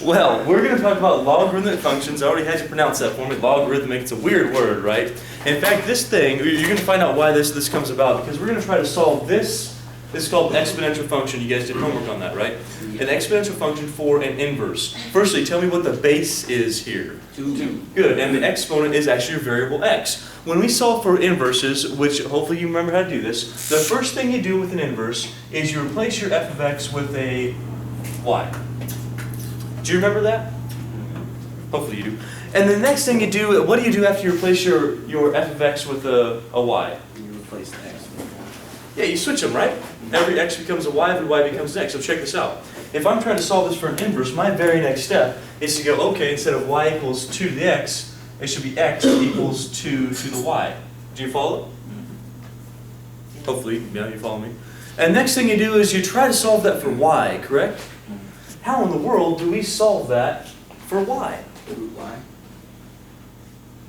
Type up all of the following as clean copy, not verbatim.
Well, we're going to talk about logarithmic functions. I already had you pronounce that for me. Logarithmic, it's a weird word, right? In fact, this thing, you're going to find out why this comes about, because we're going to try to solve this. This is called exponential function. You guys did homework on that, right? An exponential function for an inverse. Firstly, tell me what the base is here. 2. Good, and the exponent is actually your variable x. When we solve for inverses, which hopefully you remember how to do this, the first thing you do with an inverse is you replace your f of x with a y. Do you remember that? Hopefully you do. And the next thing you do, what do you do after you replace your f of x with a y? You replace the x with y. Yeah, you switch them, right? Every x becomes a y, every y becomes an x. So check this out. If I'm trying to solve this for an inverse, my very next step is to go, okay, instead of y equals 2 to the x, it should be x equals 2 to the y. Do you follow? Hopefully, yeah, you follow me. And next thing you do is you try to solve that for y, correct? How in the world do we solve that for y? Root y.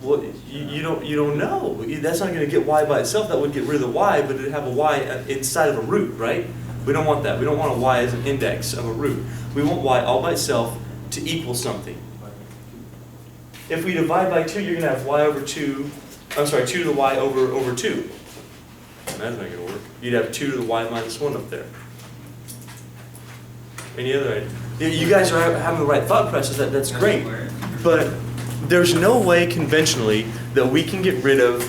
Well, you don't know. That's not going to get y by itself. That would get rid of the y, but it'd have a y inside of a root, right? We don't want that. We don't want a y as an index of a root. We want y all by itself to equal something. If we divide by 2, you're going to have y over 2. I'm sorry, 2 to the y over 2. That's not going to work. You'd have 2 to the y minus 1 up there. Any other idea? You guys are having the right thought process. That's great. But there's no way conventionally that we can get rid of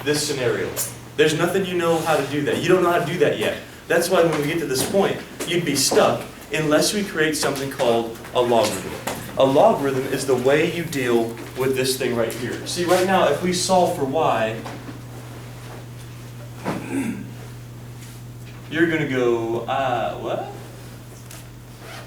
this scenario. There's nothing you know how to do that. You don't know how to do that yet. That's why when we get to this point, you'd be stuck unless we create something called a logarithm. A logarithm is the way you deal with this thing right here. See, right now, if we solve for y, you're going to go, what?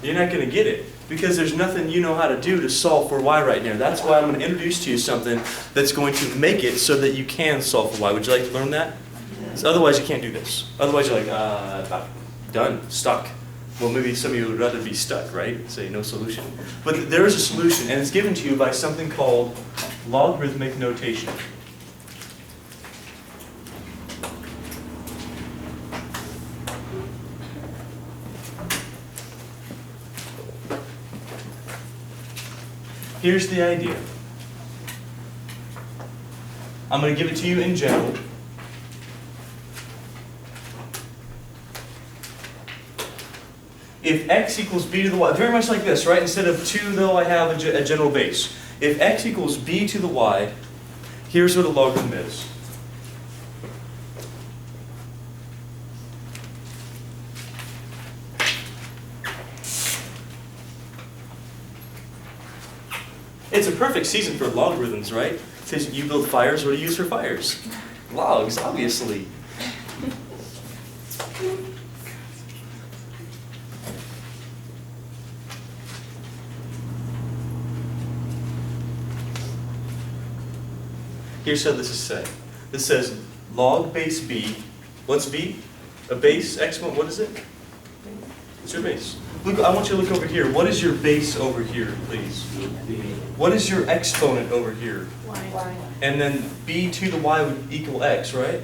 You're not going to get it because there's nothing you know how to do to solve for y right now. That's why I'm going to introduce to you something that's going to make it so that you can solve for y. Would you like to learn that? So otherwise, you can't do this. Otherwise, you're like, done, stuck. Well, maybe some of you would rather be stuck, right? Say no solution. But there is a solution, and it's given to you by something called logarithmic notation. Here's the idea. I'm going to give it to you in general. If x equals b to the y, very much like this, right? Instead of 2, though, I have a general base. If x equals b to the y, here's what a logarithm is. It's a perfect season for logarithms, right? Because you build fires, what do you use for fires? Logs, obviously. Here's how this is said. This says log base b. What's b? A base exponent. What is it? It's your base. Look, I want you to look over here. What is your base over here, please? What is your exponent over here? Y. And then b to the y would equal x, right?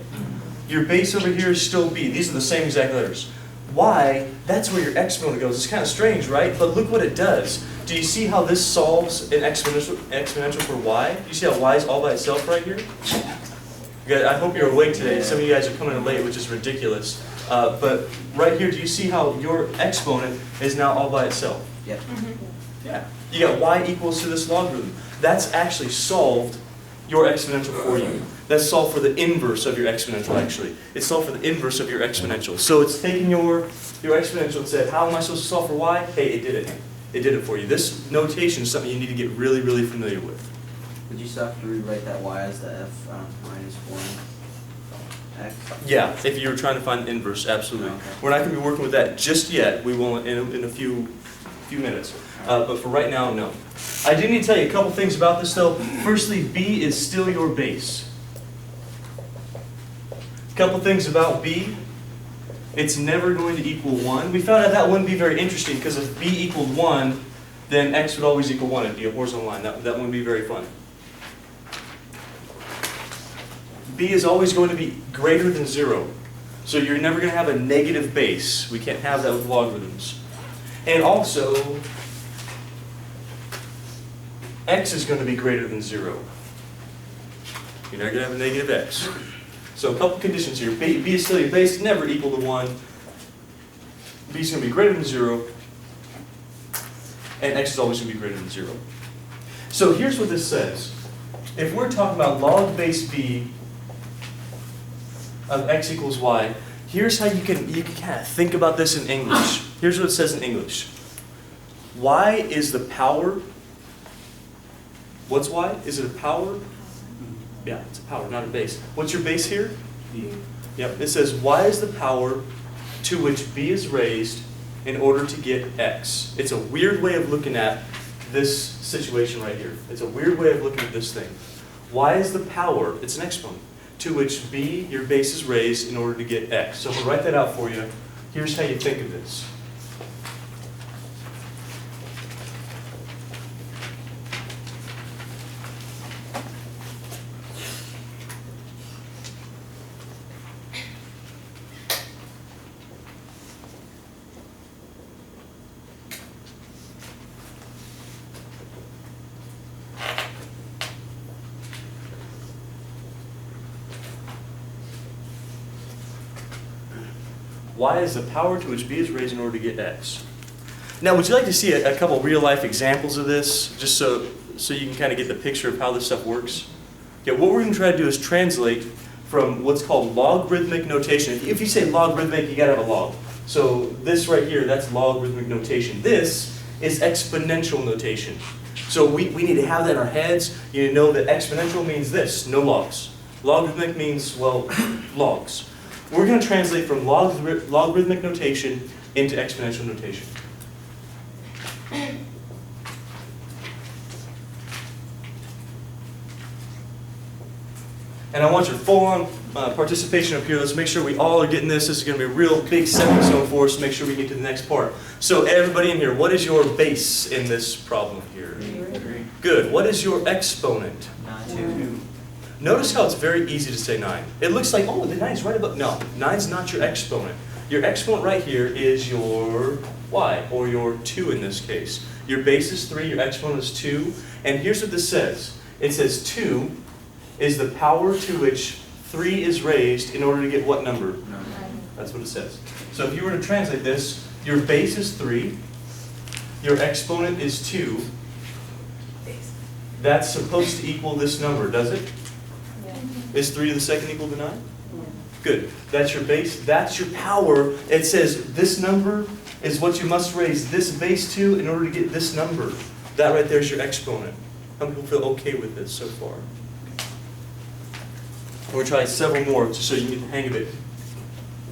Your base over here is still b. These are the same exact letters. Y, that's where your exponent goes. It's kind of strange, right? But look what it does. Do you see how this solves an exponential for y? Do you see how y is all by itself right here? I hope you're awake today. Some of you guys are coming in late, which is ridiculous. But right here, do you see how your exponent is now all by itself? Yep. Yeah. You got y equals to this logarithm. That's actually solved your exponential for you. That's solved for the inverse of your exponential, actually. It's solved for the inverse of your exponential. So it's taking your exponential and said, how am I supposed to solve for y? Hey, it did it. It did it for you. This notation is something you need to get really, really familiar with. Would you still have to rewrite that y as the f minus 1 x? Yeah, if you were trying to find the inverse, absolutely. Okay. We're not going to be working with that just yet. We will in a few minutes. But for right now, no. I do need to tell you a couple things about this, though. Firstly, b is still your base. A couple things about b. It's never going to equal 1. We found out that wouldn't be very interesting, because if b equaled 1, then x would always equal 1. It'd be a horizontal line. That wouldn't be very fun. B is always going to be greater than 0. So you're never going to have a negative base. We can't have that with logarithms. And also, x is going to be greater than 0. You're not going to have a negative x. So a couple conditions here. B is still your base, never equal to 1. B is going to be greater than 0. And x is always going to be greater than 0. So here's what this says. If we're talking about log base b of x equals y, here's how you can kind of think about this in English. Here's what it says in English. Y is the power. What's y? Is it a power? Yeah, it's a power, not a base. What's your base here? B. Yep, it says y is the power to which b is raised in order to get x. It's a weird way of looking at this situation right here. It's a weird way of looking at this thing. Y is the power, it's an exponent, to which b, your base, is raised in order to get x. So I'm going to write that out for you. Here's how you think of this. Y is the power to which b is raised in order to get x. Now, would you like to see a couple real-life examples of this, just so you can kind of get the picture of how this stuff works? Yeah, what we're going to try to do is translate from what's called logarithmic notation. If you say logarithmic, you got to have a log. So this right here, that's logarithmic notation. This is exponential notation. So we need to have that in our heads. You need to know that exponential means this, no logs. Logarithmic means, well, logs. We're going to translate from logarithmic notation into exponential notation. And I want your full-on participation up here. Let's make sure we all are getting this. This is going to be a real big stepping stone for us to make sure we get to the next part. So everybody in here, what is your base in this problem here? 3. Good. What is your exponent? 2. Notice how it's very easy to say 9. It looks like, oh, the 9's right above. No, 9's not your exponent. Your exponent right here is your y, or your 2 in this case. Your base is 3, your exponent is 2. And here's what this says. It says 2 is the power to which 3 is raised in order to get what number? 9. That's what it says. So if you were to translate this, your base is 3, your exponent is 2. That's supposed to equal this number, does it? Is 3 to the second equal to 9? Yeah. Good. That's your base. That's your power. It says this number is what you must raise this base to in order to get this number. That right there is your exponent. How many people feel okay with this so far? We'll try several more just so you can get the hang of it.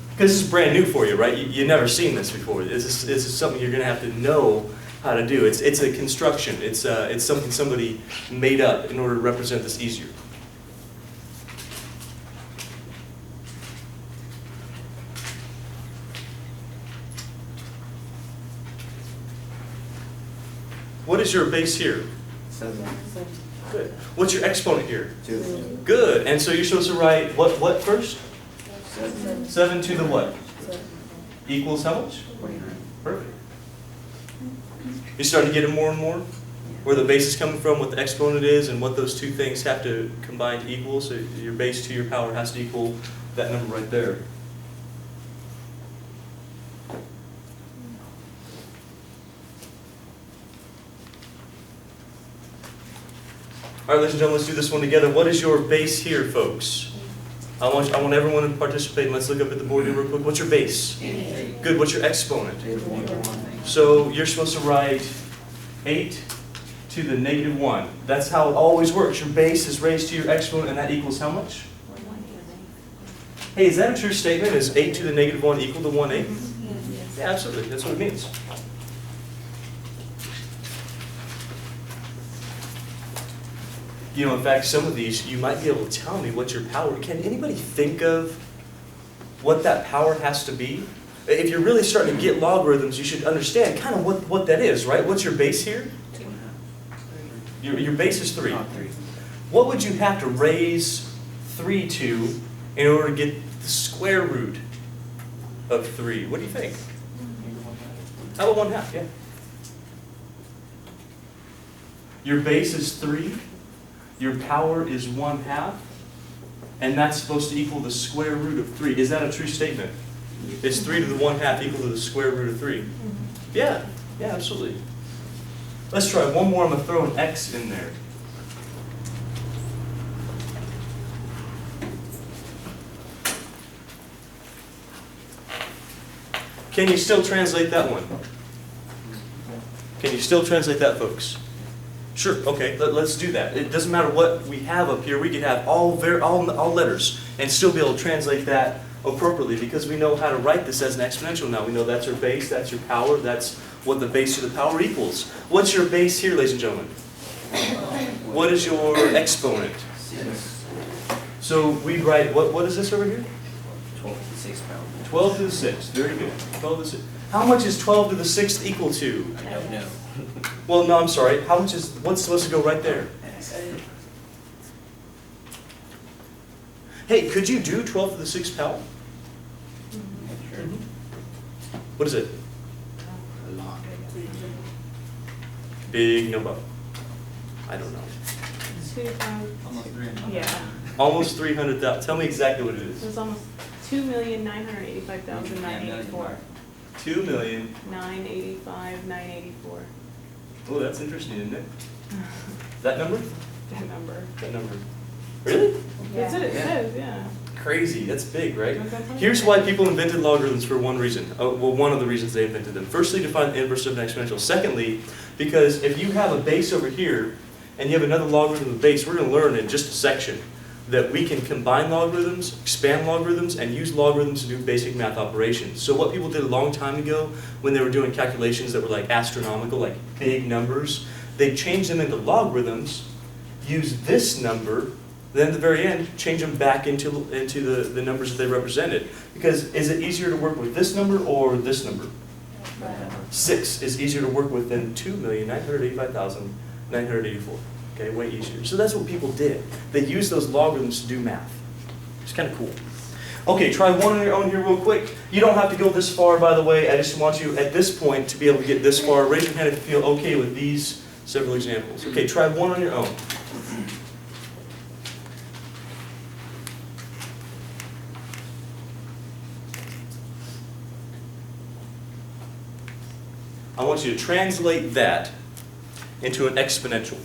Because this is brand new for you, right? You've never seen this before. This is something you're going to have to know how to do. It's a construction. It's something somebody made up in order to represent this easier. What is your base here? 7. Good. What's your exponent here? 2. Good. And so you're supposed to write what first? 7. 7 to the what? Equals how much? 29. Perfect. You're starting to get it more and more? Where the base is coming from, what the exponent is, and what those two things have to combine to equal. So your base to your power has to equal that number right there. All right, ladies and gentlemen, let's do this one together. What is your base here, folks? I want everyone to participate. Let's look up at the board here real quick. What's your base? 8. Good. What's your exponent? 8. So you're supposed to write 8 to the negative 1. That's how it always works. Your base is raised to your exponent, and that equals how much? Hey, is that a true statement? Is 8 to the negative 1 equal to 1/8? Yeah, absolutely. That's what it means. You know, in fact, some of these, you might be able to tell me what your power, can anybody think of what that power has to be? If you're really starting to get logarithms, you should understand kind of what that is, right? What's your base here? 2. Your base is 3. 3. What would you have to raise 3 to in order to get the square root of 3? What do you think? How about 1/2? Yeah. Your base is 3. Your power is 1/2. And that's supposed to equal the square root of 3. Is that a true statement? Is 3 to the 1/2 equal to the square root of 3? Yeah, yeah, absolutely. Let's try one more. I'm going to throw an x in there. Can you still translate that one? Can you still translate that, folks? Sure, okay, let's do that. It doesn't matter what we have up here. We could have all letters and still be able to translate that appropriately because we know how to write this as an exponential now. We know that's your base, that's your power, that's what the base to the power equals. What's your base here, ladies and gentlemen? What is your exponent? 6. So we'd write, what is this over here? 12 to the 6th power. 12 to the 6th, very good. 12 to the 6th. How much is 12 to the 6th equal to? I don't know. Well, no, I'm sorry. What's supposed to go right there? Hey, could you do 12 to the 6th power? Sure. What is it? A lot. Big number. I don't know. 2 times, Almost 300. yeah, Almost 300,000. Tell me exactly what it it is. was almost 2,985,984. 985,984. Oh, that's interesting, isn't it? That number? That number. That number. Really? That's what it Yeah. says, yeah. Crazy. That's big, right? Okay. Here's why people invented logarithms for one reason. Well, one of the reasons they invented them. Firstly, to find the inverse of an exponential. Secondly, because if you have a base over here and you have another logarithm of the base, we're going to learn in just a section that we can combine logarithms, expand logarithms, and use logarithms to do basic math operations. So what people did a long time ago when they were doing calculations that were like astronomical, like big numbers, they changed them into logarithms, use this number, then at the very end, change them back into the numbers that they represented. Because is it easier to work with this number or this number? 6 is easier to work with than 2,985,984. Okay, way easier. So that's what people did. They used those logarithms to do math. It's kind of cool. Okay, try one on your own here real quick. You don't have to go this far, by the way. I just want you at this point to be able to get this far. Raise your hand if you feel okay with these several examples. Okay, try one on your own. I want you to translate that into an exponential.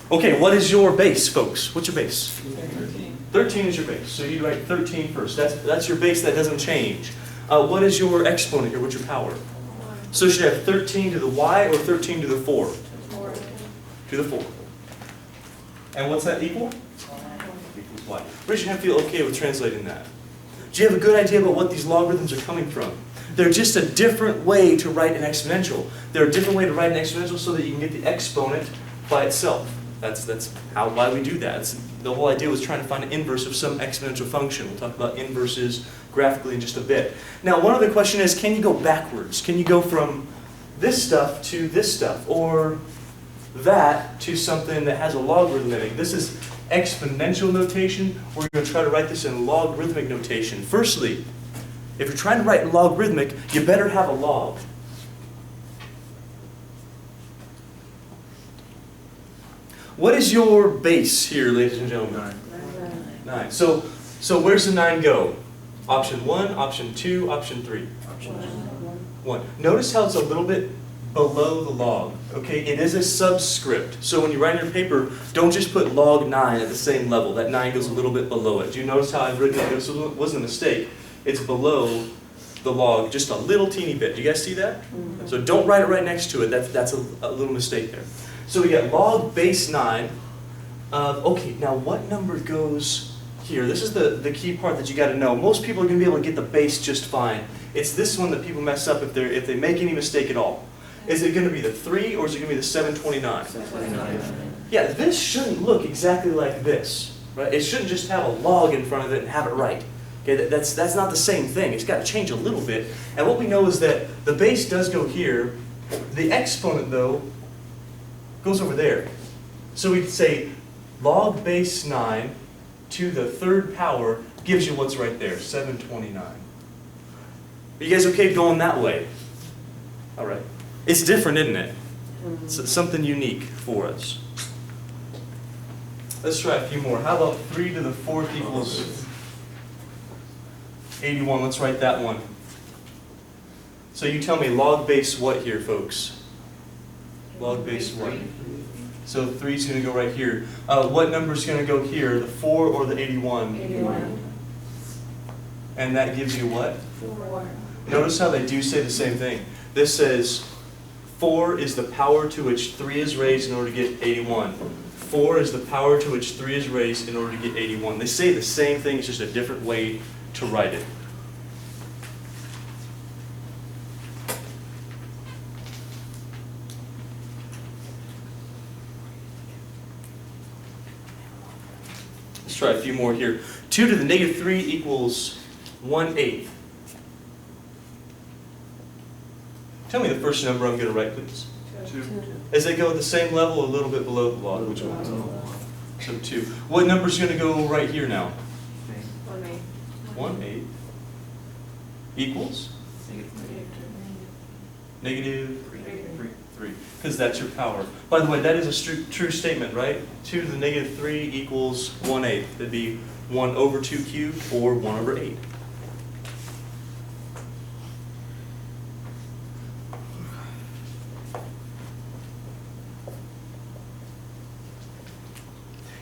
Okay, what is your base, folks? What's your base? 13. 13 is your base. So you write 13 first. That's your base that doesn't change. What is your exponent here? What's your power? So should I have 13 to the y or 13 to the 4? 4. To the 4. And what's that equal? Equals y. Raise your hand if you feel okay with translating that. Do you have a good idea about what these logarithms are coming from? They're just a different way to write an exponential. They're a different way to write an exponential so that you can get the exponent by itself. That's why we do that. The whole idea was trying to find an inverse of some exponential function. We'll talk about inverses graphically in just a bit. Now, one other question is, can you go backwards? Can you go from this stuff to this stuff, or that to something that has a logarithm in it? This is exponential notation. We're going to try to write this in logarithmic notation. Firstly, if you're trying to write logarithmic, you better have a log. What is your base here, ladies and gentlemen? 9. So where's the 9 go? Option 1, option 2, option 3? Option 1. Notice how it's a little bit below the log. Okay, it is a subscript. So when you write in your paper, don't just put log 9 at the same level. That 9 goes a little bit below it. Do you notice how I've written it? This wasn't a mistake. It's below the log just a little teeny bit. Do you guys see that? So don't write it right next to it. That's a little mistake there. So we got log base 9. Okay, now what number goes here? This is the key part that you got to know. Most people are going to be able to get the base just fine. It's this one that people mess up if they make any mistake at all. Is it going to be the 3 or is it going to be the 729? 729. Yeah, this shouldn't look exactly like this. right? It shouldn't just have a log in front of it and have it right. Okay, that's not the same thing. It's got to change a little bit. And what we know is that the base does go here. The exponent, though, goes over there. So we could say log base 9 to the third power gives you what's right there, 729. Are you guys okay going that way? All right. It's different, isn't it? It's something unique for us. Let's try a few more. How about 3 to the 4th equals 81? Let's write that one. So you tell me log base what here, folks? Log base what? So 3 is going to go right here. What number is going to go here, the 4 or the 81? 81. And that gives you what? 4. Notice how they do say the same thing. This says 4 is the power to which 3 is raised in order to get 81. 4 is the power to which 3 is raised in order to get 81. They say the same thing, it's just a different way to write it. Let's try a few more here. 2 to the negative 3 equals 1/8. Tell me the first number I'm going to write, please. 2. As they go at the same level, a little bit below the log. Which one? So 2. What number is going to go right here now? 1/8 equals negative 3. Because that's your power. By the way, that is a true statement, right? 2 to the negative 3 equals 1/8. That'd be 1 over 2 cubed or 1 over 8.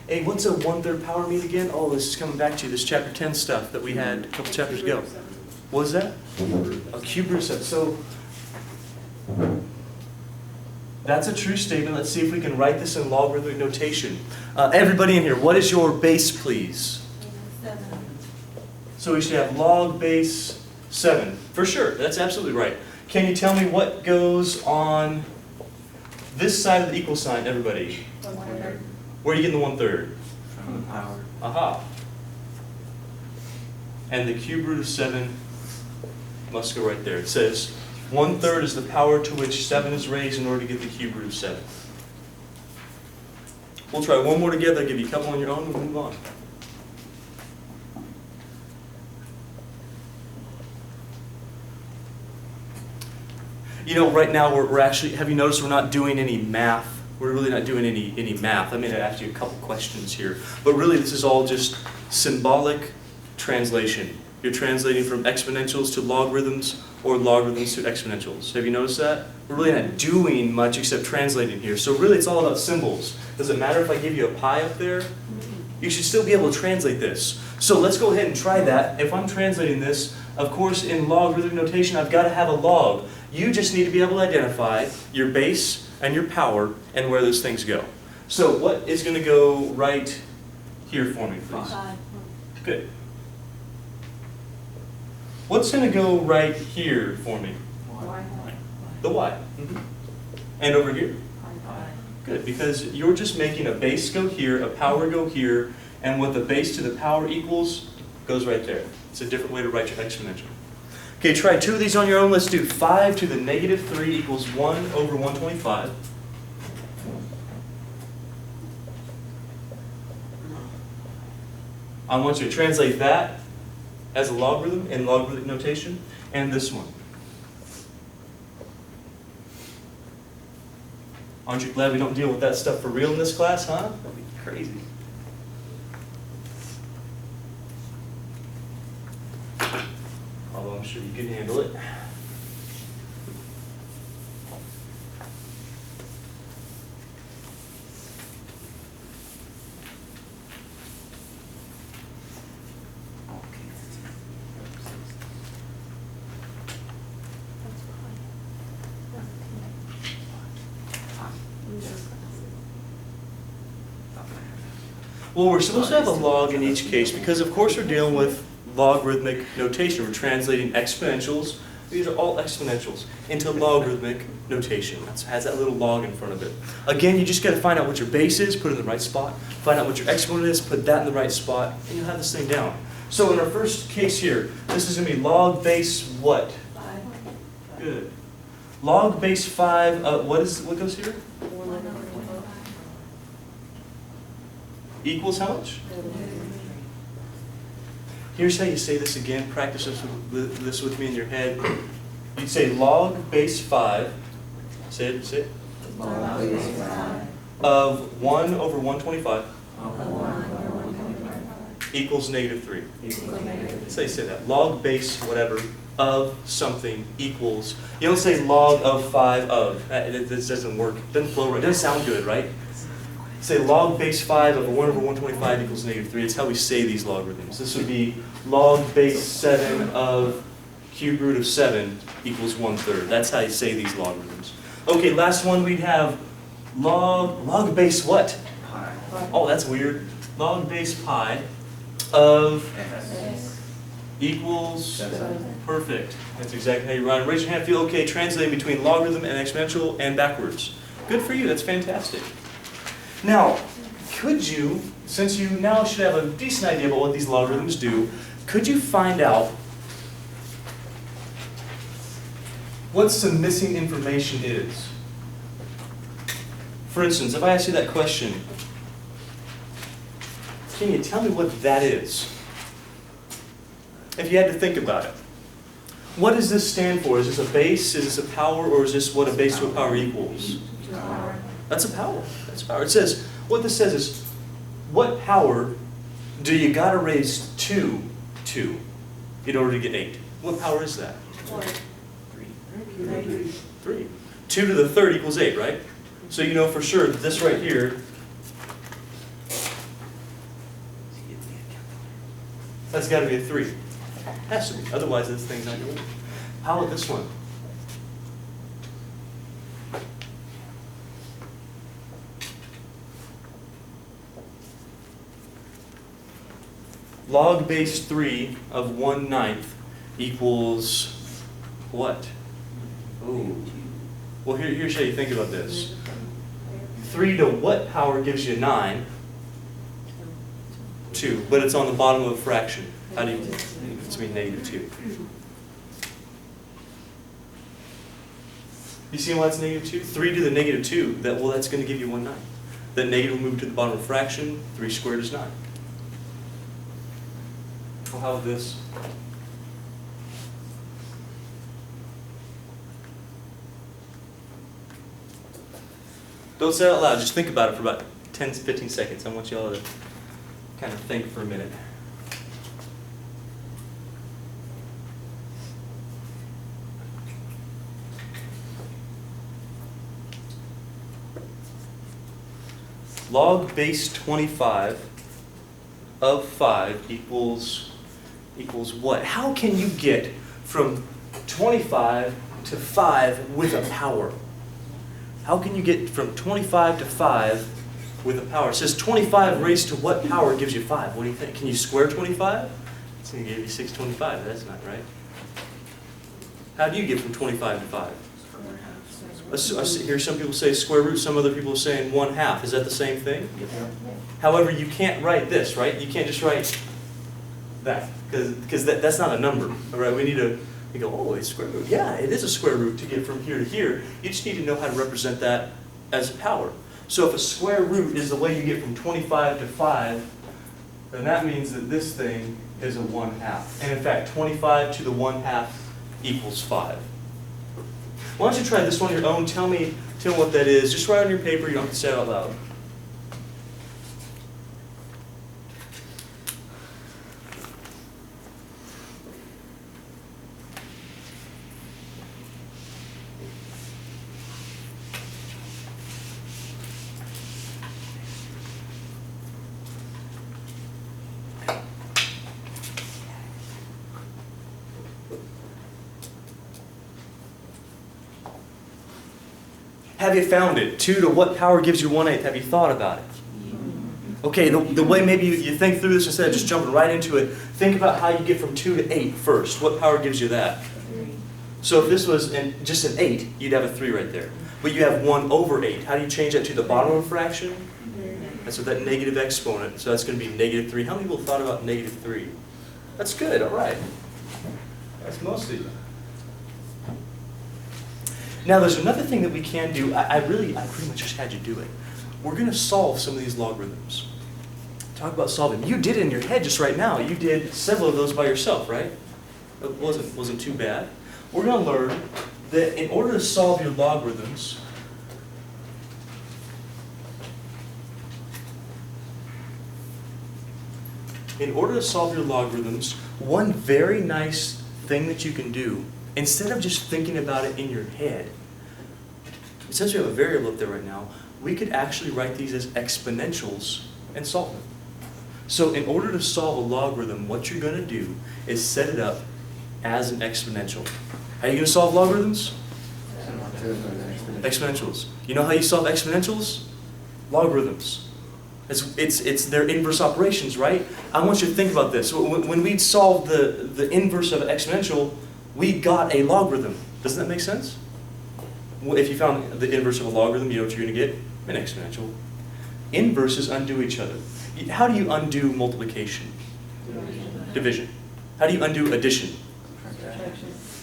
Hey, what's a 1/3 power mean again? Oh, this is coming back to you, this chapter 10 stuff that we had a couple chapters ago. What was that? A cube root of 7. So, that's a true statement. Let's see if we can write this in logarithmic notation. Everybody in here, what is your base, please? 7. So we should have log base 7. For sure, that's absolutely right. Can you tell me what goes on this side of the equal sign, everybody? 1/3. Where are you getting the 1/3? From the power. Aha. And the cube root of 7 must go right there. It says 1/3 is the power to which 7 is raised in order to get the cube root of 7. We'll try one more together. I'll give you a couple on your own and we'll move on. You know, right now we're actually, have you noticed we're not doing any math? We're really not doing any math. I mean, I asked you a couple questions here. But really, this is all just symbolic translation. You're translating from exponentials to logarithms or logarithms to exponentials. Have you noticed that? We're really not doing much except translating here. So really, it's all about symbols. Does it matter if I give you a pi up there? You should still be able to translate this. So let's go ahead and try that. If I'm translating this, of course, in logarithmic notation, I've got to have a log. You just need to be able to identify your base and your power and where those things go. So what is going to go right here for me, please? 5. Good. What's going to go right here for me? The y. And over here? Good, because you're just making a base go here, a power go here, and what the base to the power equals goes right there. It's a different way to write your exponential. Okay, try 2 of these on your own. Let's do 5 to the negative 3 equals 1 over 125. I want you to translate that as a logarithm in logarithmic notation, and this one. Aren't you glad we don't deal with that stuff for real in this class, huh? That'd be crazy. Although I'm sure you can handle it. Well, we're supposed to have a log in each case because, of course, we're dealing with logarithmic notation. We're translating exponentials These are all exponentials into logarithmic notation. That has that little log in front of it. Again, you just got to find out what your base is, put it in the right spot. Find out what your exponent is, put that in the right spot, and you'll have this thing down. So in our first case here, this is going to be log base what? 5. Good. Log base 5, what goes here? Equals how much? Here's how you say this again. Practice this with me in your head. You'd say log base 5. Say it, say it. Log base 5 Of 1 over 125 of 1 over 125 equals negative 3. equals negative. Say that. Log base whatever of something equals. You don't say log of 5 of. This doesn't work. It doesn't flow right. It doesn't sound good, right? Say log base 5 of 1 over 125 equals negative 3. It's how we say these logarithms. This would be log base 7 of cube root of 7 equals 1/3. That's how you say these logarithms. Okay, last one we'd have log base what? Pi. Oh, that's weird. Log base pi of X. equals 7. perfect. That's exactly how you run. Raise your hand if you feel okay translating between logarithm and exponential and backwards. Good for you. That's fantastic. Now, could you, since you now should have a decent idea about what these logarithms do, could you find out what some missing information is? For instance, if I ask you that question, can you tell me what that is? If you had to think about it. What does this stand for? Is this a base? Is this a power? Or is this what a base to a power equals? Power. That's a power. That's a power. It says, what this says is, what power do you got to raise 2 to in order to get 8? What power is that? 3. 2 to the third equals 8, right? So you know for sure that this right here, that's got to be a 3. Has to be. Otherwise this thing's not going to work. How about this one? Log base 3 of 1/9 equals what? Ooh. Well, here's how you think about this. 3 to what power gives you 9? 2, but it's on the bottom of a fraction. How do you, it's mean negative 2. You see why it's negative 2? 3 to the negative 2, that's going to give you 1/9. That negative will move to the bottom of a fraction, 3 squared is 9. Well, how about this? Don't say it out loud, just think about it for about 10 to 15 seconds. I want you all to kind of think for a minute. Log base 25 of 5 equals what? How can you get from 25 to 5 with a power? How can you get from 25 to 5 with a power? It says 25 raised to what power gives you 5? What do you think? Can you square 25? It's going to give you 625. That's not right. How do you get from 25 to 5? I hear some people say square root, some other people are saying 1/2. Is that the same thing? However, you can't write this, right? You can't just write that, because that's not a number. All right, we go, oh, it's square root. Yeah, it is a square root to get from here to here. You just need to know how to represent that as a power. So if a square root is the way you get from 25 to 5, then that means that this thing is a 1/2. And in fact, 25 to the 1/2 equals 5. Why don't you try this one on your own? Tell me what that is. Just write on your paper. You don't have to say it out loud. Have you found it? 2 to what power gives you 1/8? Have you thought about it? Okay, the way maybe you think through this instead of just jumping right into it, think about how you get from 2 to 8 first. What power gives you that? So if this was just an 8, you'd have a 3 right there. But you have 1 over 8. How do you change that to the bottom of a fraction? That's with that negative exponent. So that's going to be negative 3. How many people thought about negative 3? That's good. All right. That's most of you. Now there's another thing that we can do. I pretty much just had you do it. We're going to solve some of these logarithms. Talk about solving. You did it in your head just right now. You did several of those by yourself, right? It wasn't too bad. We're going to learn that in order to solve your logarithms, one very nice thing that you can do, instead of just thinking about it in your head, since we have a variable up there right now, we could actually write these as exponentials and solve them. So in order to solve a logarithm, what you're going to do is set it up as an exponential. How are you going to solve logarithms? Exponentials. You know how you solve exponentials? Logarithms. It's their inverse operations, right? I want you to think about this. When we'd solve the inverse of an exponential, we got a logarithm. Doesn't that make sense? If you found the inverse of a logarithm, you know what you're going to get? An exponential. Inverses undo each other. How do you undo multiplication? Division. How do you undo addition?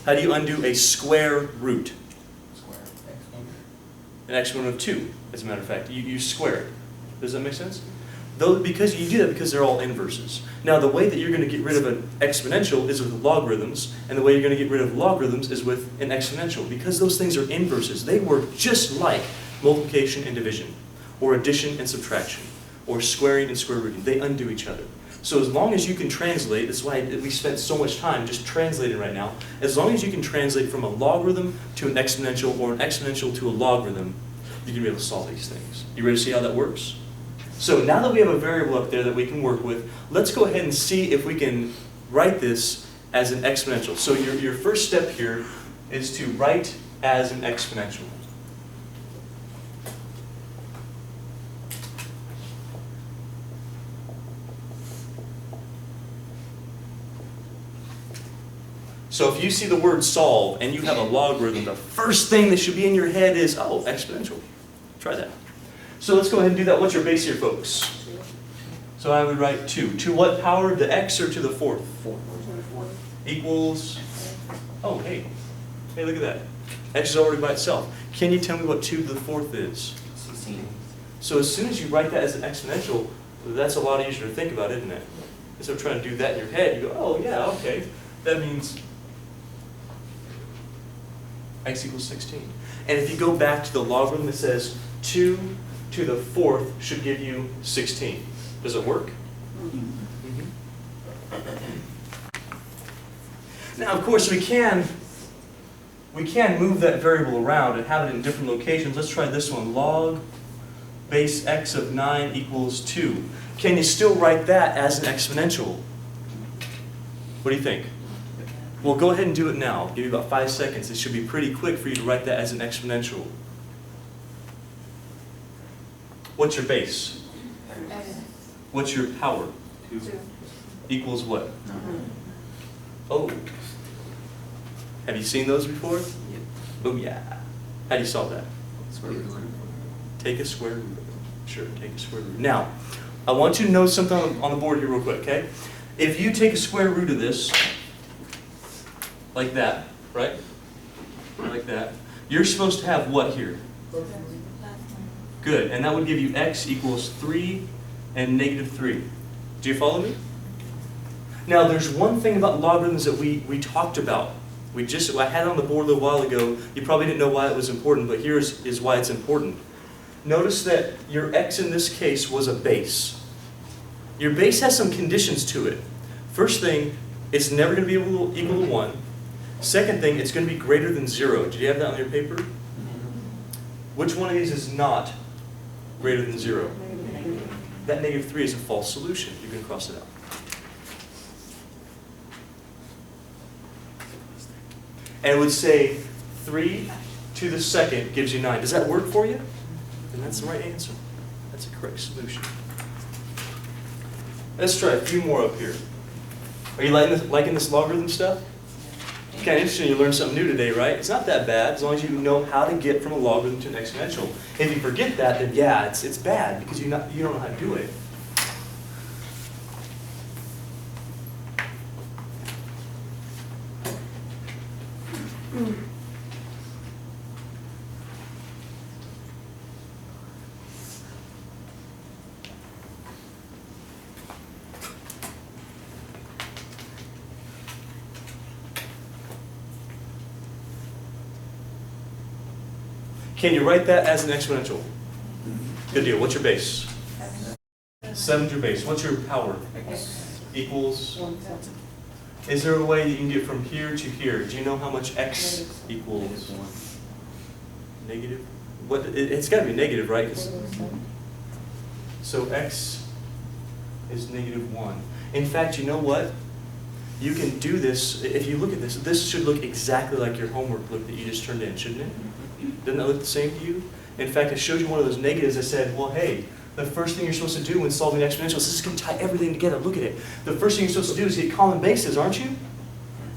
How do you undo a square root? An exponent of 2, as a matter of fact. You square it. Does that make sense? Because you do that because they're all inverses. Now, the way that you're going to get rid of an exponential is with logarithms, and the way you're going to get rid of logarithms is with an exponential. Because those things are inverses, they work just like multiplication and division, or addition and subtraction, or squaring and square rooting. They undo each other. So as long as you can translate, that's why we spent so much time just translating right now, as long as you can translate from a logarithm to an exponential, or an exponential to a logarithm, you're going to be able to solve these things. You ready to see how that works? So now that we have a variable up there that we can work with, let's go ahead and see if we can write this as an exponential. So your first step here is to write as an exponential. So if you see the word solve and you have a logarithm, the first thing that should be in your head is, oh, exponential. Try that. So let's go ahead and do that. What's your base here, folks? So I would write 2. To what power? The x or to the 4th? 4. Equals, oh, hey. Hey, look at that. X is already by itself. Can you tell me what 2 to the 4th is? 16. So as soon as you write that as an exponential, that's a lot easier to think about, isn't it? Instead of trying to do that in your head, you go, oh, yeah, okay. That means x equals 16. And if you go back to the logarithm, it says 2 to the 4th should give you 16. Does it work? Mm-hmm. Now, of course, we can move that variable around and have it in different locations. Let's try this one. Log base x of 9 equals 2. Can you still write that as an exponential? What do you think? Well, go ahead and do it now. I'll give you about 5 seconds. It should be pretty quick for you to write that as an exponential. What's your base? What's your power? 2. Equals what? Oh. Have you seen those before? Yep. Oh, yeah. How do you solve that? Square root. Take a square root. Sure, take a square root. Now, I want you to know something on the board here real quick, okay? If you take a square root of this, like that, right? Like that. You're supposed to have what here? Good, and that would give you x equals 3 and negative 3. Do you follow me? Now, there's one thing about logarithms that we talked about. I had it on the board a little while ago. You probably didn't know why it was important, but here is why it's important. Notice that your x in this case was a base. Your base has some conditions to it. First thing, it's never going to be equal to 1. Second thing, it's going to be greater than 0. Did you have that on your paper? Which one of these is not greater than 0? That negative 3 is a false solution. You can cross it out. And it would say 3 to the 2nd gives you 9. Does that work for you? Then that's the right answer. That's a correct solution. Let's try a few more up here. Are you liking this logarithm stuff? It's kind of interesting, you learned something new today, right? It's not that bad, as long as you know how to get from a logarithm to an exponential. If you forget that, then yeah, it's bad, because you don't know how to do it. Can you write that as an exponential? Good deal. What's your base? 7's your base. What's your power? X. Equals? Is there a way that you can get from here to here? Do you know how much x equals? Negative? What? It's got to be negative, right? So x is -1. In fact, you know what? You can do this. If you look at this, this should look exactly like your homework book that you just turned in, shouldn't it? Doesn't that look the same to you? In fact, I showed you one of those negatives. I said, well, hey, the first thing you're supposed to do when solving exponentials, this is going to tie everything together. Look at it. The first thing you're supposed to do is get common bases, aren't you?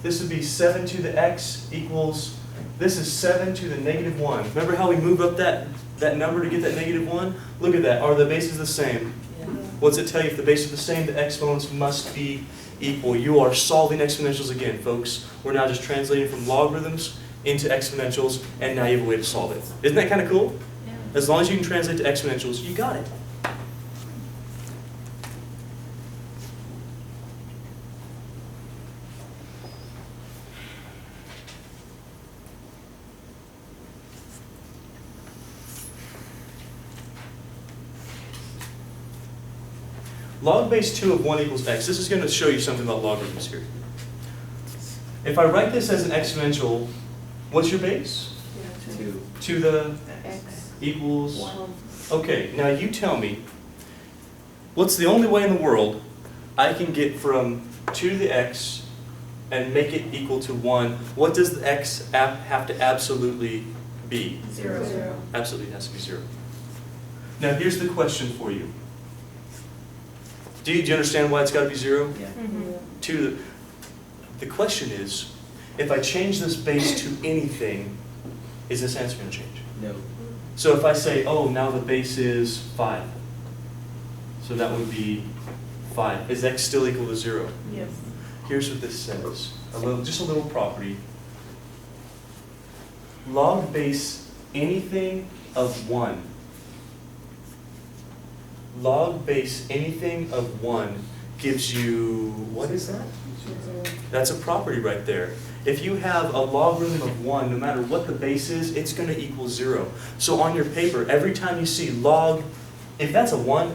This would be 7 to the x equals, this is 7 to the -1. Remember how we moved up that number to get that -1? Look at that. Are the bases the same? What's it tell you? If the bases are the same, the exponents must be equal. You are solving exponentials again, folks. We're now just translating from logarithms into exponentials, and now you have a way to solve it. Isn't that kind of cool? Yeah. As long as you can translate to exponentials, you got it. Log base 2 of 1 equals x. This is going to show you something about logarithms here. If I write this as an exponential, what's your base? 2. To the X. equals? 1. Okay, now you tell me, what's the only way in the world I can get from 2 to the x and make it equal to 1? What does the x have to absolutely be? 0. Absolutely has to be 0. Now here's the question for you. Do you understand why it's got to be 0? Yeah. To the question is, if I change this base to anything, is this answer going to change? No. So if I say, oh, now the base is 5, so that would be 5. Is x still equal to 0? Yes. Here's what this says. Just a little property. Log base anything of 1. Log base anything of 1 gives you, what is that? That's a property right there. If you have a logarithm of 1, no matter what the base is, it's going to equal 0. So on your paper, every time you see log, if that's a 1,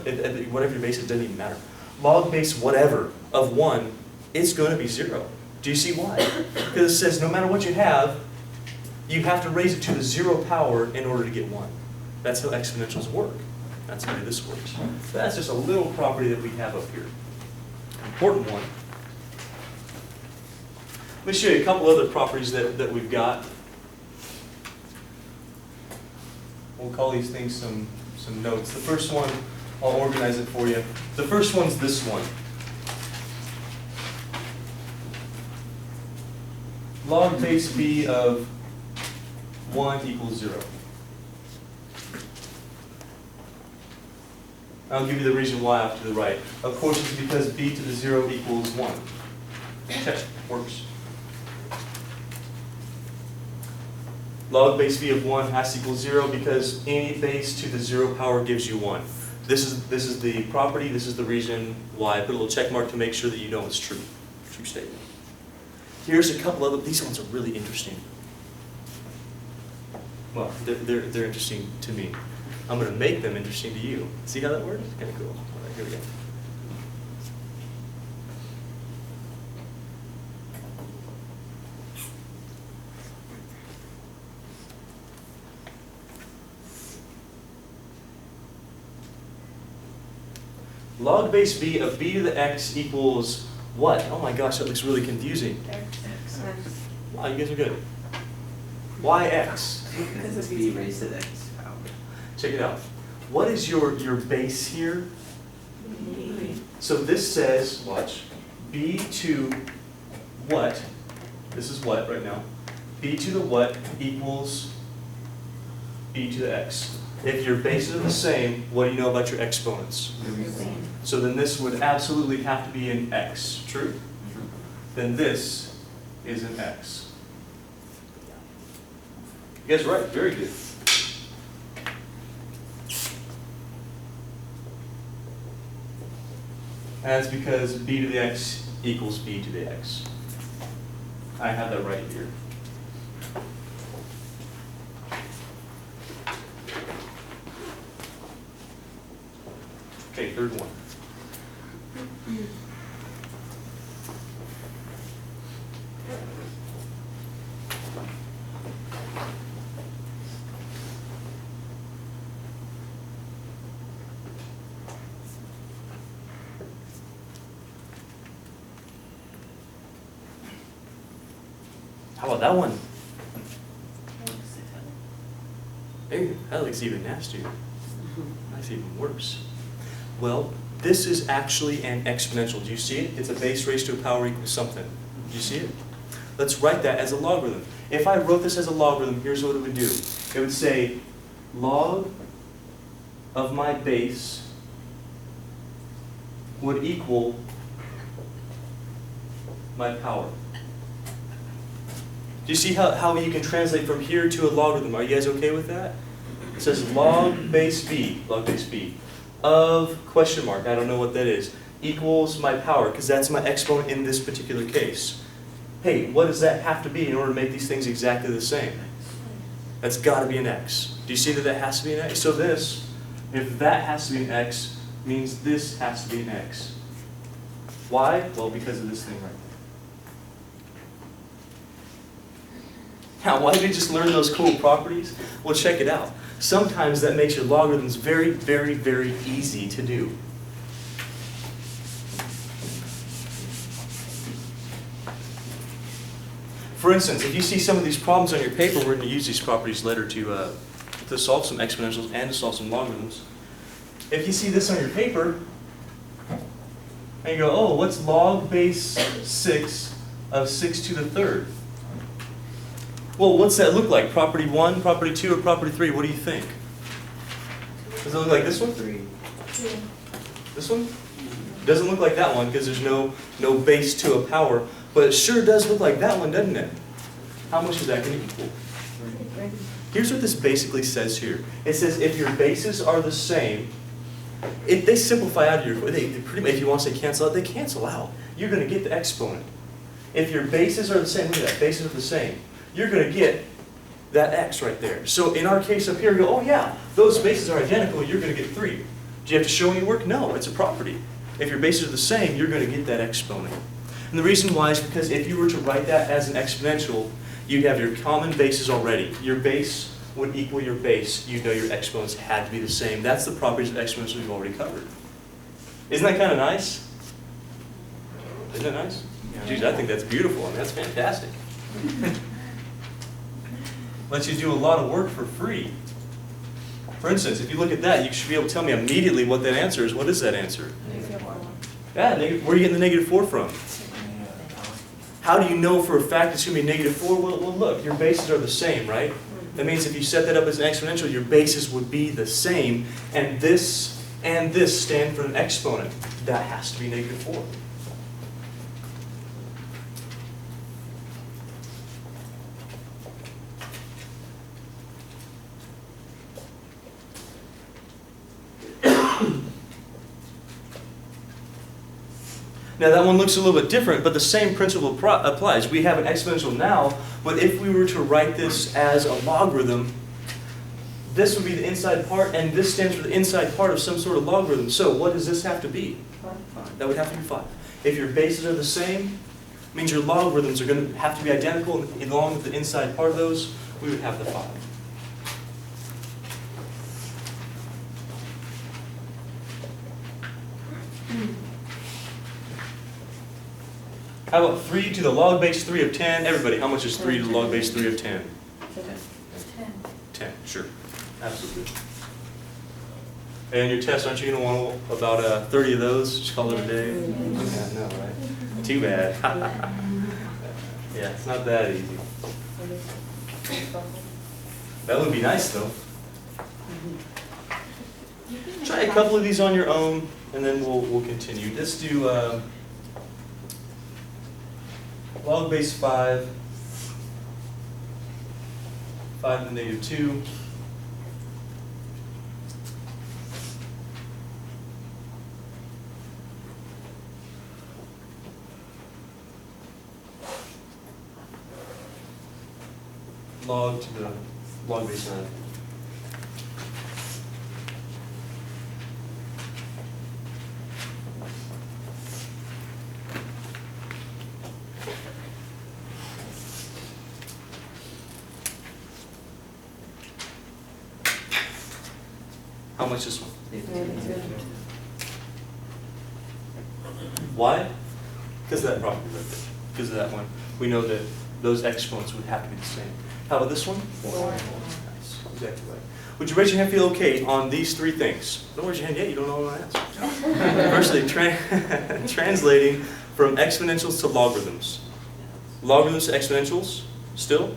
whatever your base is, it doesn't even matter. Log base whatever of 1, it's going to be 0. Do you see why? Because it says no matter what you have to raise it to the 0 power in order to get 1. That's how exponentials work. That's the way this works. So that's just a little property that we have up here. Important one. Let me show you a couple other properties that we've got. We'll call these things some notes. The first one, I'll organize it for you. The first one's this one. Log base b of 1 equals 0. I'll give you the reason why off to the right. Of course, it's because b to the 0 equals 1. Check, works. Log base b of 1 has to equal 0 because any base to the 0 power gives you 1. This is the property, this is the reason why I put a little check mark to make sure that you know it's true. True statement. Here's a couple other, these ones are really interesting. Well, they're interesting to me. I'm going to make them interesting to you. See how that works? Kind of cool. All right, here we go. Log base b of b to the x equals what? Oh my gosh, that looks really confusing. X. Wow, you guys are good. Why x? Because it's b raised to the x power. Check it out. What is your base here? So this says, watch, b to what This is what right now? B to the what equals B to the x. If your bases are the same, what do you know about your exponents? So then this would absolutely have to be an x, true? Then this is an x. You guys are right, very good. And that's because b to the x equals b to the x. I have that right here. Okay, third one. How about that one? Hey, that looks even nastier. That's even worse. Well, this is actually an exponential. Do you see it? It's a base raised to a power equals something. Do you see it? Let's write that as a logarithm. If I wrote this as a logarithm, here's what it would do. It would say log of my base would equal my power. Do you see how you can translate from here to a logarithm? Are you guys okay with that? It says log base b of question mark, I don't know what that is, equals my power, because that's my exponent in this particular case. Hey, what does that have to be in order to make these things exactly the same? That's got to be an x. Do you see that that has to be an x? So this, if that has to be an x, means this has to be an x. Why? Well, because of this thing right there. Now, why did we just learn those cool properties? Well, check it out. Sometimes that makes your logarithms very, very, very easy to do. For instance, if you see some of these problems on your paper, we're going to use these properties later to solve some exponentials and to solve some logarithms. If you see this on your paper, and you go, oh, what's log base 6 of 6 to the third? Well, what's that look like? Property 1, property 2, or property 3? What do you think? Does it look like this one? 3. This one? Doesn't look like that one because there's no base to a power. But it sure does look like that one, doesn't it? How much is that going to equal? Here's what this basically says here. It says if your bases are the same, they simplify out of your, they pretty much, if you want to say cancel out, they cancel out. You're going to get the exponent. If your bases are the same, look at that, bases are the same. You're going to get that x right there. So in our case up here, you go, oh yeah, those bases are identical, you're going to get 3. Do you have to show any work? No, it's a property. If your bases are the same, you're going to get that exponent. And the reason why is because if you were to write that as an exponential, you'd have your common bases already. Your base would equal your base. You know your exponents had to be the same. That's the properties of exponentials we've already covered. Isn't that kind of nice? Isn't that nice? Yeah. Geez, I think that's beautiful. I mean, that's fantastic. Lets you do a lot of work for free. For instance, if you look at that, you should be able to tell me immediately what that answer is. What is that answer? Yeah, where are you getting the -4 from? How do you know for a fact it's going to be -4? Well, look, your bases are the same, right? That means if you set that up as an exponential, your bases would be the same, and this stand for an exponent. That has to be -4. Now that one looks a little bit different, but the same principle applies. We have an exponential now, but if we were to write this as a logarithm, this would be the inside part, and this stands for the inside part of some sort of logarithm. So what does this have to be? 5. That would have to be 5. If your bases are the same, it means your logarithms are going to have to be identical, and along with the inside part of those, we would have the 5. How about 3 to the log base 3 of 10? Everybody, how much is 3 to the log base 3 of 10? 10, sure. Absolutely. And your test, aren't you going to want about 30 of those? Just call it a day? Yeah, no, right? Too bad. Yeah, it's not that easy. That would be nice though. Try a couple of these on your own, and then we'll continue. Let's do log base 5, 5 to the negative 2. Log to the log base 9. How much this one? Why? Because of that property right there. Because of that one. We know that those exponents would have to be the same. How about this one? 4. Nice. Exactly right. Would you raise your hand feel okay on these 3 things? Don't raise your hand yet, you don't know what I'm going to ask. Firstly, translating from exponentials to logarithms. Logarithms to exponentials, still.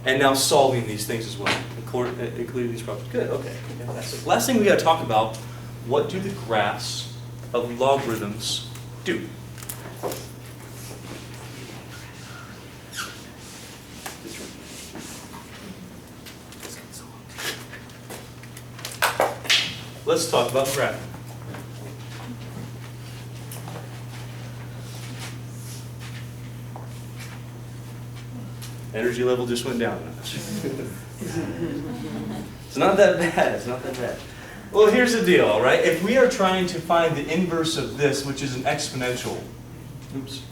And now solving these things as well, including these problems. Good, okay. Fantastic. Last thing we got to talk about, what do the graphs of logarithms do? Let's talk about graphing. Energy level just went down. It's not that bad. It's not that bad. Well, here's the deal, all right? If we are trying to find the inverse of this, which is an exponential, oops,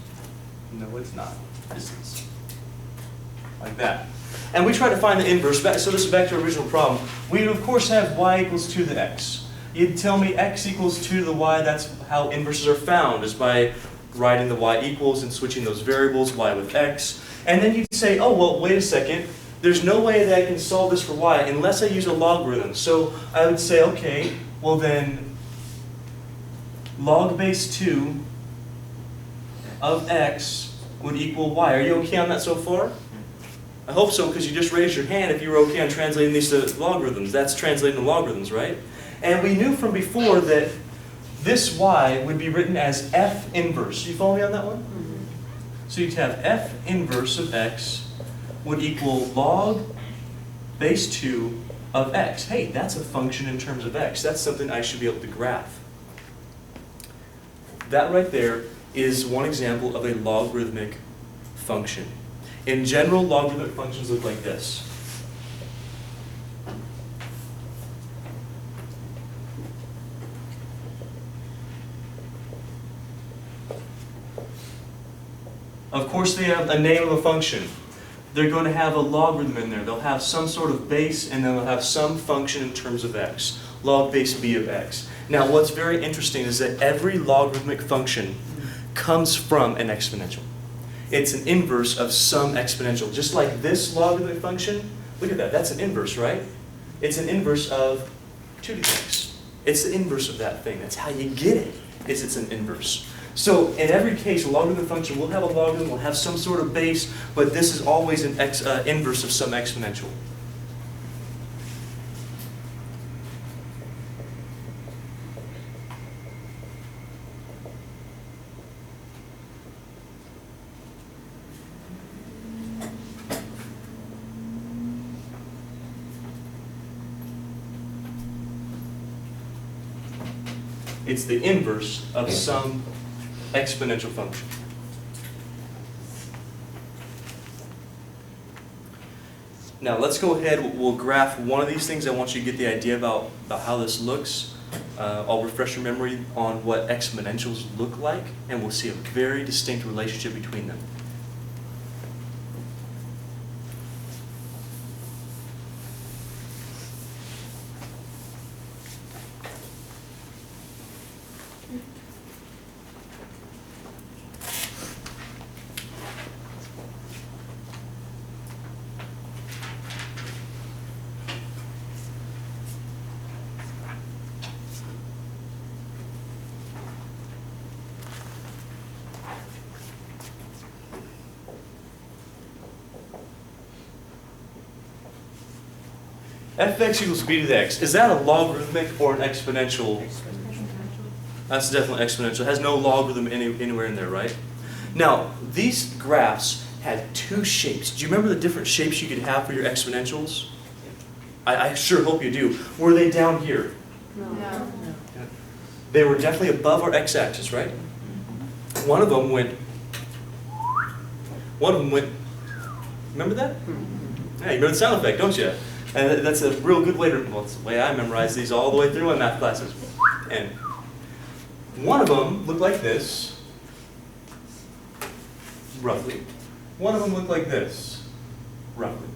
no, it's not. This is like that. And we try to find the inverse. So this is back to our original problem. We would, of course, have y equals 2 to the x. You'd tell me x equals 2 to the y. That's how inverses are found, is by writing the y equals and switching those variables, y with x. And then you'd say, oh, well, wait a second. There's no way that I can solve this for y unless I use a logarithm. So I would say, okay, well then, log base 2 of x would equal y. Are you okay on that so far? I hope so, because you just raised your hand if you were okay on translating these to logarithms. That's translating to logarithms, right? And we knew from before that this y would be written as f inverse. You follow me on that one? So you'd have f inverse of x would equal log base 2 of x. Hey, that's a function in terms of x. That's something I should be able to graph. That right there is one example of a logarithmic function. In general, logarithmic functions look like this. Of course, they have a name of a function. They're going to have a logarithm in there. They'll have some sort of base, and then they'll have some function in terms of x. Log base b of x. Now, what's very interesting is that every logarithmic function comes from an exponential. It's an inverse of some exponential. Just like this logarithmic function, look at that. That's an inverse, right? It's an inverse of 2 to the x. It's the inverse of that thing. That's how you get it, is it's an inverse. So in every case, a logarithmic function will have a logarithm, will have some sort of base, but this is always an inverse of some exponential. It's the inverse of some exponential function. Now let's go ahead, we'll graph one of these things. I want you to get the idea about how this looks. I'll refresh your memory on what exponentials look like, and we'll see a very distinct relationship between them. f of x equals b to the x. Is that a logarithmic or an exponential? That's definitely exponential. It has no logarithm anywhere in there, right? Now, these graphs had two shapes. Do you remember the different shapes you could have for your exponentials? I sure hope you do. Were they down here? No. They were definitely above our x-axis, right? One of them went, remember that? Yeah, you remember the sound effect, don't you? And that's a real good way to, well, it's the way I memorize these all the way through my math classes. And one of them looked like this, roughly. One of them looked like this, roughly.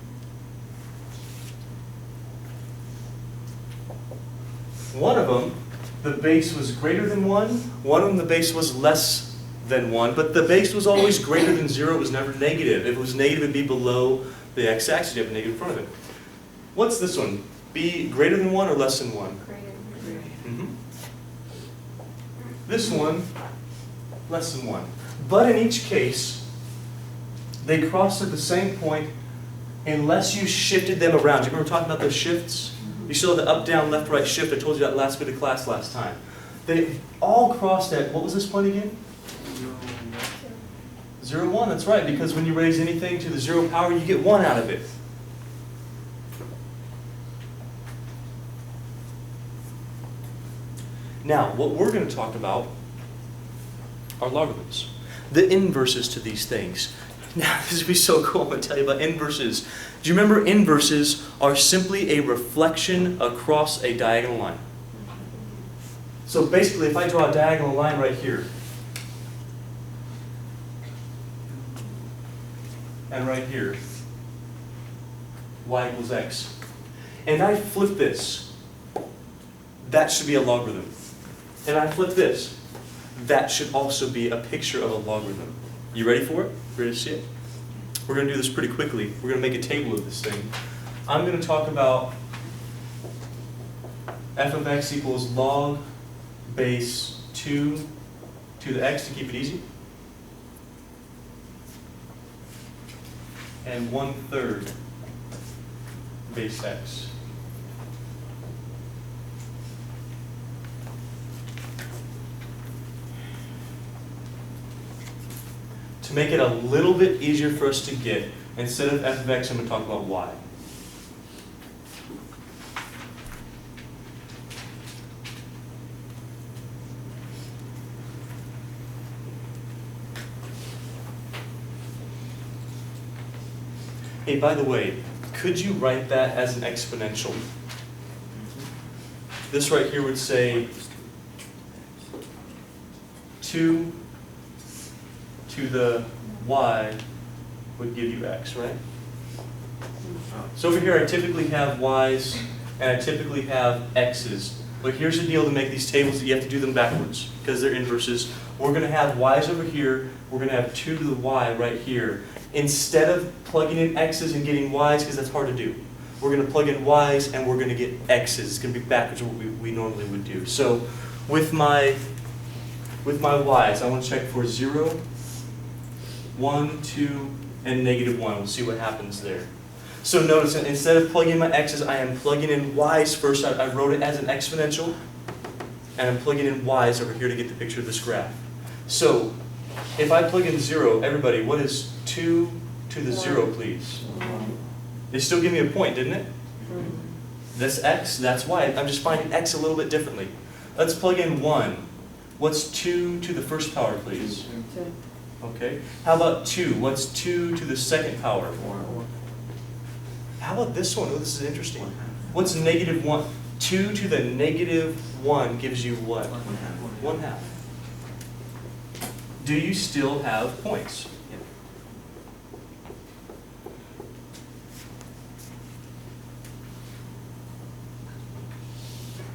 One of them, the base was greater than 1. One of them, the base was less than 1. But the base was always greater than 0. It was never negative. If it was negative, it would be below the x-axis. You have a negative in front of it. What's this one? Be greater than 1 or less than 1? Mm-hmm. This one, less than 1. But in each case, they crossed at the same point unless you shifted them around. Do you remember talking about those shifts? You saw the up, down, left, right shift. I told you that last bit of class last time. They all crossed at, what was this point again? 0, 1, that's right, because when you raise anything to the 0 power, you get 1 out of it. Now, what we're going to talk about are logarithms, the inverses to these things. Now, this would be so cool. I'm going to tell you about inverses. Do you remember inverses are simply a reflection across a diagonal line? So basically, if I draw a diagonal line right here, and right here, y equals x, and I flip this, that should be a logarithm. And I flip this, that should also be a picture of a logarithm. You ready for it? Ready to see it? We're going to do this pretty quickly. We're going to make a table of this thing. I'm going to talk about f of x equals log base 2 to the x to keep it easy. And 1/3 base x. To make it a little bit easier for us to get, instead of f of x, I'm going to talk about y. Hey, by the way, could you write that as an exponential? This right here would say 2 to the y would give you x, right? So over here I typically have y's and I typically have x's. But here's the deal to make these tables that you have to do them backwards because they're inverses. We're going to have y's over here. We're going to have 2 to the y right here. Instead of plugging in x's and getting y's, because that's hard to do, we're going to plug in y's and we're going to get x's. It's going to be backwards of what we normally would do. So with my y's, I want to check for 0, 1, 2, and -1. We'll see what happens there. So notice that instead of plugging in my x's, I am plugging in y's first. I wrote it as an exponential, and I'm plugging in y's over here to get the picture of this graph. So if I plug in 0, everybody, what is 2 to the 0, please? They still give me a point, didn't it? That's x, that's y. I'm just finding x a little bit differently. Let's plug in 1. What's 2 to the first power, please? 2. Okay. How about 2? What's 2 to the second power? 4. How about this one? Oh, this is interesting. What's -1? 2 to the -1 gives you what? 1/2. Do you still have points? Yep.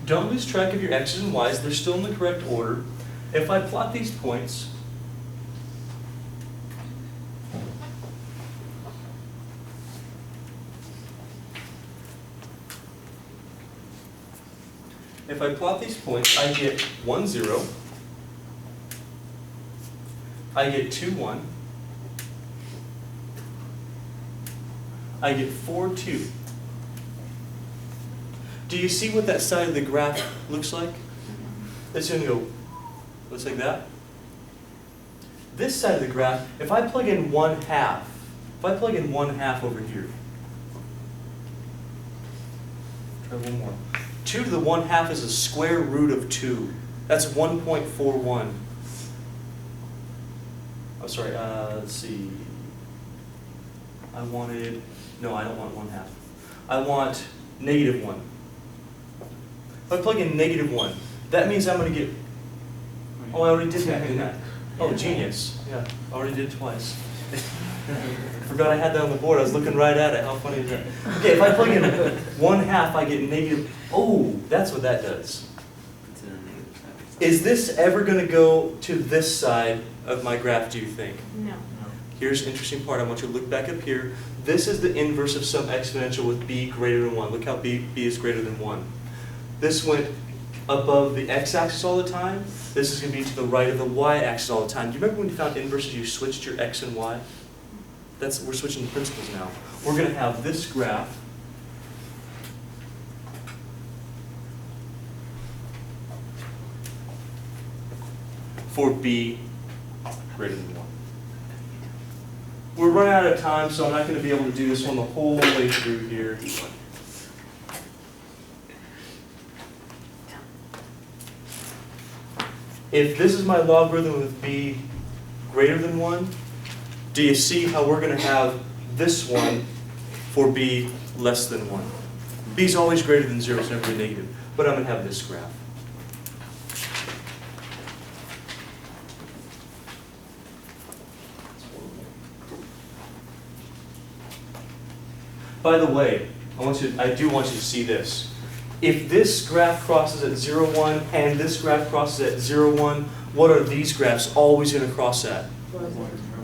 Don't lose track of your x's and y's. They're still in the correct order. If I plot these points, I get 1, 0. I get 2, 1. I get 4, 2. Do you see what that side of the graph looks like? It's going to go, looks like that. This side of the graph, if I plug in 1/2, if I plug in 1/2 over here, try one more. 2 to the 1/2 is the square root of 2. That's 1.41. Oh, sorry, let's see. I wanted, no, I don't want 1/2. I want -1. If I plug in -1, that means I'm going to get, oh, I already did that, didn't I? Oh, genius. Yeah, I already did it twice. Forgot I had that on the board. I was looking right at it. How funny is that? Okay, if I plug in 1/2, I get negative. Oh, that's what that does. It's in a negative side. Is this ever going to go to this side of my graph, do you think? No. Here's the interesting part. I want you to look back up here. This is the inverse of some exponential with b greater than 1. Look how b is greater than 1. This went above the x-axis all the time. This is going to be to the right of the y-axis all the time. Do you remember when you found inverses, you switched your x and y? We're switching the principles now. We're going to have this graph for b greater than 1. We're running out of time, so I'm not going to be able to do this one the whole way through here. If this is my logarithm with b greater than 1, do you see how we're going to have this one for b less than 1? b is always greater than 0, it's never a negative. But I'm going to have this graph. By the way, I do want you to see this. If this graph crosses at 0, 1 and this graph crosses at 0, 1, what are these graphs always going to cross at?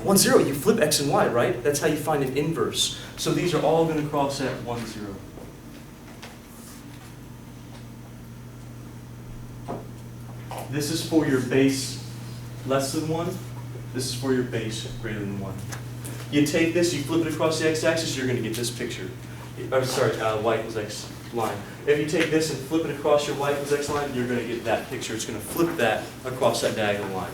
1, 0. You flip x and y, right? That's how you find an inverse. So these are all going to cross at 1, 0. This is for your base less than 1. This is for your base greater than 1. You take this, you flip it across the x-axis, you're going to get this picture. Or sorry, y equals x line. If you take this and flip it across your y equals x line, you're going to get that picture. It's going to flip that across that diagonal line.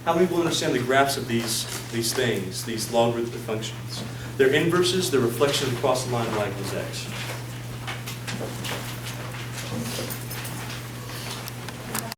How many will understand the graphs of these things, these logarithmic functions? They're inverses, they're reflections across the line of y equals x.